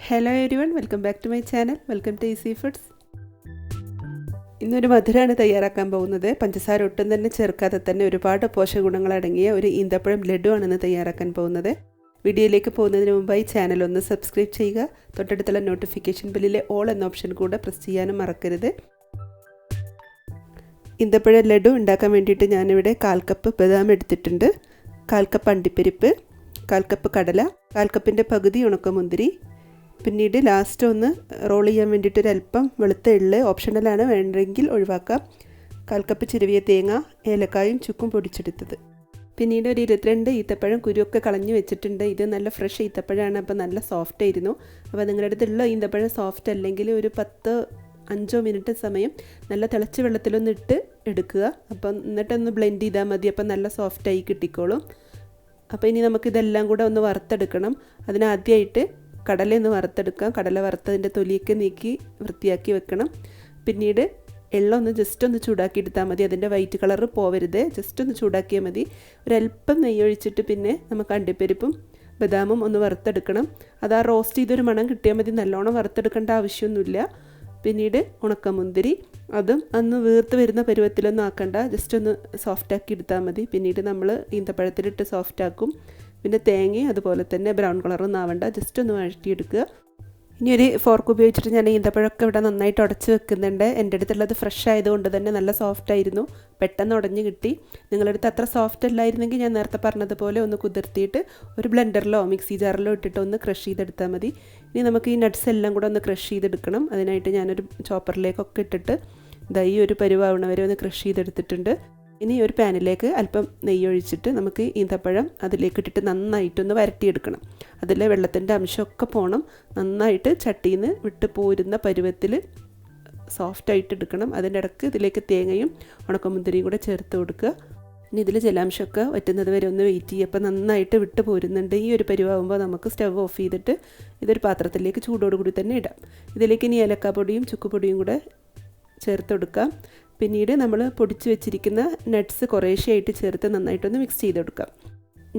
Hello everyone, welcome back to my channel. Welcome to easy foods. ഇന്നൊരു മധുരമാണ് തയ്യാറാക്കാൻ പോകുന്നത്. പഞ്ചസാര ഒട്ടും തന്നെ ചേർക്കാതെ തന്നെ ഒരുപാട് പോഷകഗുണങ്ങൾ അടങ്ങിയ ഒരു ഈന്തപ്പഴം ലഡു ആണ് ഇന്ന് തയ്യാറാക്കാൻ പോകുന്നത്. വീഡിയോയിലേക്ക് പോകുന്നതിന് മുമ്പായി ചാനൽ ഒന്ന് സബ്സ്ക്രൈബ് ചെയ്യുക. തൊട്ടടുത്തുള്ള നോട്ടിഫിക്കേഷൻ ബെല്ലിലെ ഓൾ എന്ന ഓപ്ഷൻ കൂടെ പ്രസ് ചെയ്യാനും മറക്കരുത്. ഈന്തപ്പഴം ലഡു ഉണ്ടാക്കാൻ വേണ്ടിയിട്ട് ഞാനിവിടെ 1/4 കപ്പ് ബദാം എടുത്തിട്ടുണ്ട്, 1/4 കപ്പ് അണ്ടിപ്പരിപ്പ്, 1/4 കപ്പ് കടല, 1/4 കപ്പിൻ്റെ പകുതി ഉണക്കമുന്തിരി, പിന്നീട് ലാസ്റ്റ് ഒന്ന് റോൾ ചെയ്യാൻ വേണ്ടിയിട്ട് ഒരല്പം വെളുത്ത എള്ള്, ഓപ്ഷണലാണ്, വേണ്ടെങ്കിൽ ഒഴിവാക്കാം, 1/4 കപ്പ് ചിരവിയ തേങ്ങ, ഏലക്കായും ചുക്കും പൊടിച്ചെടുത്തത്. പിന്നീട് ഒരു 22 ഈത്തപ്പഴം കുരുവൊക്കെ കളഞ്ഞു വെച്ചിട്ടുണ്ട്. ഇത് നല്ല ഫ്രഷ് ഈത്തപ്പഴമാണ്, അപ്പോൾ നല്ല സോഫ്റ്റ് ആയിരുന്നു. അപ്പോൾ നിങ്ങളുടെ അടുത്തുള്ള ഈന്തപ്പഴം സോഫ്റ്റ് അല്ലെങ്കിൽ ഒരു 5 മിനിറ്റ് സമയം നല്ല തിളച്ച വെള്ളത്തിലൊന്ന് ഇട്ട് എടുക്കുക. അപ്പം എന്നിട്ടൊന്ന് ബ്ലെൻഡ് ചെയ്താൽ മതി, അപ്പം നല്ല സോഫ്റ്റായി കിട്ടിക്കോളും. അപ്പോൾ ഇനി നമുക്കിതെല്ലാം കൂടെ ഒന്ന് വറുത്തെടുക്കണം. അതിനാദ്യമായിട്ട് കടലയൊന്ന് വറുത്തെടുക്കാം. കടല വറുത്തതിൻ്റെ തൊലിയൊക്കെ നീക്കി വൃത്തിയാക്കി വെക്കണം. പിന്നീട് എള്ളൊന്ന് ജസ്റ്റ് ഒന്ന് ചൂടാക്കി എടുത്താൽ മതി, അതിൻ്റെ വൈറ്റ് കളറ് പോവരുത്, ജസ്റ്റ് ഒന്ന് ചൂടാക്കിയാൽ മതി. ഒരല്പം നെയ്യൊഴിച്ചിട്ട് പിന്നെ നമുക്ക് അണ്ടിപ്പരിപ്പും ബദാമും ഒന്ന് വറുത്തെടുക്കണം. അത് ആ റോസ്റ്റ് ചെയ്തൊരു മണം കിട്ടിയാൽ മതി, നല്ലോണം വറുത്തെടുക്കേണ്ട ആവശ്യമൊന്നുമില്ല. പിന്നീട് ഉണക്കമുന്തിരി, അതും അന്ന് വീർത്ത് വരുന്ന പരുവത്തിലൊന്നും ആക്കണ്ട, ജസ്റ്റ് ഒന്ന് സോഫ്റ്റാക്കി എടുത്താൽ മതി. പിന്നീട് നമ്മൾ ഈന്തപ്പഴത്തിലിട്ട് സോഫ്റ്റാക്കും. പിന്നെ തേങ്ങയും അതുപോലെ തന്നെ ബ്രൗൺ കളറൊന്നും ആവണ്ട, ജസ്റ്റ് ഒന്ന് വഴറ്റിയെടുക്കുക. ഇനി ഒരു ഫോർക്ക് ഉപയോഗിച്ചിട്ട് ഞാൻ ഈന്തപ്പഴമൊക്കെ ഇവിടെ നന്നായിട്ട് ഉടച്ച് വെക്കുന്നുണ്ട്. എൻ്റെ അടുത്തുള്ളത് ഫ്രഷ് ആയതുകൊണ്ട് തന്നെ നല്ല സോഫ്റ്റ് ആയിരുന്നു, പെട്ടെന്ന് ഉടഞ്ഞ് കിട്ടി. നിങ്ങളുടെ അടുത്ത് അത്ര സോഫ്റ്റ് അല്ലായിരുന്നെങ്കിൽ ഞാൻ നേരത്തെ പറഞ്ഞതുപോലെ ഒന്ന് കുതിർത്തിയിട്ട് ഒരു ബ്ലെൻഡറിലോ മിക്സി ജാറിലോ ഇട്ടിട്ട് ഒന്ന് ക്രഷ് ചെയ്തെടുത്താൽ മതി. ഇനി നമുക്ക് ഈ നട്ട്സ് എല്ലാം കൂടെ ഒന്ന് ക്രഷ് ചെയ്തെടുക്കണം. അതിനായിട്ട് ഞാനൊരു ചോപ്പറിലേക്കൊക്കെ ഇട്ടിട്ട് ഈ ഒരു പരുവാവണ വരെ ഒന്ന് ക്രഷ് ചെയ്തെടുത്തിട്ടുണ്ട്. ഇനി ഒരു പാനിലേക്ക് അല്പം നെയ്യൊഴിച്ചിട്ട് നമുക്ക് ഈന്തപ്പഴം അതിലേക്ക് ഇട്ടിട്ട് നന്നായിട്ടൊന്ന് വരട്ടിയെടുക്കണം. അതിലെ വെള്ളത്തിൻ്റെ അംശമൊക്കെ പോകണം, നന്നായിട്ട് ചട്ടിയിൽ നിന്ന് വിട്ട് പോരുന്ന പരുവത്തിൽ സോഫ്റ്റായിട്ട് എടുക്കണം. അതിൻ്റെ ഇടയ്ക്ക് ഇതിലേക്ക് തേങ്ങയും ഉണക്കമുന്തിരിയും കൂടെ ചേർത്ത് കൊടുക്കുക. ഇനി ഇതിൽ ജലാംശമൊക്കെ വറ്റുന്നത് വരെ ഒന്ന് വെയിറ്റ് ചെയ്യുക. അപ്പോൾ നന്നായിട്ട് വിട്ട് പോരുന്നുണ്ട്. ഈ ഒരു പരുവാകുമ്പോൾ നമുക്ക് സ്റ്റവ് ഓഫ് ചെയ്തിട്ട് ഇതൊരു പാത്രത്തിലേക്ക് ചൂടോടുകൂടി തന്നെ ഇടാം. ഇതിലേക്ക് ഇനി ഏലക്കാപ്പൊടിയും ചുക്കുപൊടിയും കൂടെ ചേർത്ത് കൊടുക്കാം. പിന്നീട് നമ്മൾ പൊടിച്ച് വെച്ചിരിക്കുന്ന നട്ട്സ് കുറേശ്ശെയായിട്ട് ചേർത്ത് നന്നായിട്ടൊന്ന് മിക്സ് ചെയ്ത് കൊടുക്കാം.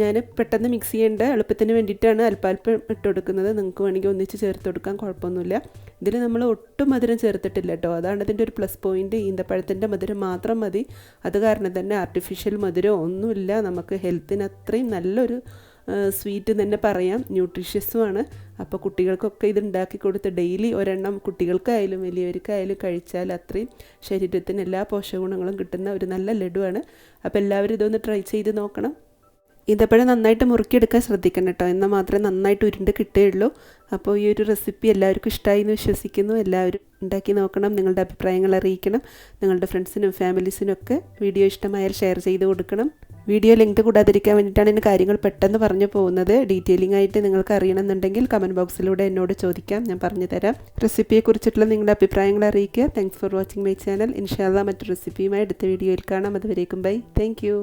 ഞാൻ പെട്ടെന്ന് മിക്സ് ചെയ്യേണ്ട എളുപ്പത്തിന് വേണ്ടിയിട്ടാണ് അല്പാൽപ്പം ഇട്ട് കൊടുക്കുന്നത്. നിങ്ങൾക്ക് വേണമെങ്കിൽ ഒന്നിച്ച് ചേർത്ത് കൊടുക്കാം, കുഴപ്പമൊന്നുമില്ല. ഇതിൽ നമ്മൾ ഒട്ടും മധുരം ചേർത്തിട്ടില്ല കേട്ടോ, അതാണ് ഇതിൻ്റെ ഒരു പ്ലസ് പോയിൻറ്റ്. ഈന്തപ്പഴത്തിൻ്റെ മധുരം മാത്രം മതി. അത് കാരണം തന്നെ ആർട്ടിഫിഷ്യൽ മധുരം ഒന്നുമില്ല. നമുക്ക് ഹെൽത്തിന് അത്രയും നല്ലൊരു സ്വീറ്റ് തന്നെ പറയാം, ന്യൂട്രീഷ്യസുമാണ്. അപ്പോൾ കുട്ടികൾക്കൊക്കെ ഇത് ഉണ്ടാക്കി കൊടുത്ത് ഡെയിലി ഒരെണ്ണം കുട്ടികൾക്കായാലും വലിയവർക്കായാലും കഴിച്ചാൽ അത്രയും ശരീരത്തിന് എല്ലാ പോഷകഗുണങ്ങളും കിട്ടുന്ന ഒരു നല്ല ലഡുവാണ്. അപ്പോൾ എല്ലാവരും ഇതൊന്ന് ട്രൈ ചെയ്ത് നോക്കണം. ഈന്തപ്പഴം നന്നായിട്ട് മുറുക്കിയെടുക്കാൻ ശ്രദ്ധിക്കണം കേട്ടോ, എന്നാൽ മാത്രമേ നന്നായിട്ട് ഉരുണ്ട് കിട്ടുകയുള്ളൂ. അപ്പോൾ ഈ ഒരു റെസിപ്പി എല്ലാവർക്കും ഇഷ്ടമായി എന്ന് വിശ്വസിക്കുന്നു. എല്ലാവരും ഉണ്ടാക്കി നോക്കണം, നിങ്ങളുടെ അഭിപ്രായങ്ങൾ അറിയിക്കണം. നിങ്ങളുടെ ഫ്രണ്ട്സിനും ഫാമിലീസിനും ഒക്കെ വീഡിയോ ഇഷ്ടമായാൽ ഷെയർ ചെയ്ത് കൊടുക്കണം. വീഡിയോ ലെങ്ത് കൂടാതിരിക്കാൻ വേണ്ടിയിട്ടാണ് ഇന്ന് കാര്യങ്ങൾ പെട്ടെന്ന് പറഞ്ഞു പോകുന്നത്. ഡീറ്റെയിലിംഗ് ആയിട്ട് നിങ്ങൾക്ക് അറിയണമെന്നുണ്ടെങ്കിൽ കമൻറ്റ് ബോക്സിലൂടെ എന്നോട് ചോദിക്കാം, ഞാൻ പറഞ്ഞു തരാം. റെസിപ്പിയെക്കുറിച്ചിട്ടുള്ള നിങ്ങളുടെ അഭിപ്രായങ്ങൾ അറിയിക്കുക. Thanks for watching my channel. ഇൻഷാ അല്ലാഹ് മറ്റൊരു റെസിപ്പിയുമായി അടുത്ത വീഡിയോയിൽ കാണാം. അതുവരേക്കും ബൈ, താങ്ക് യു.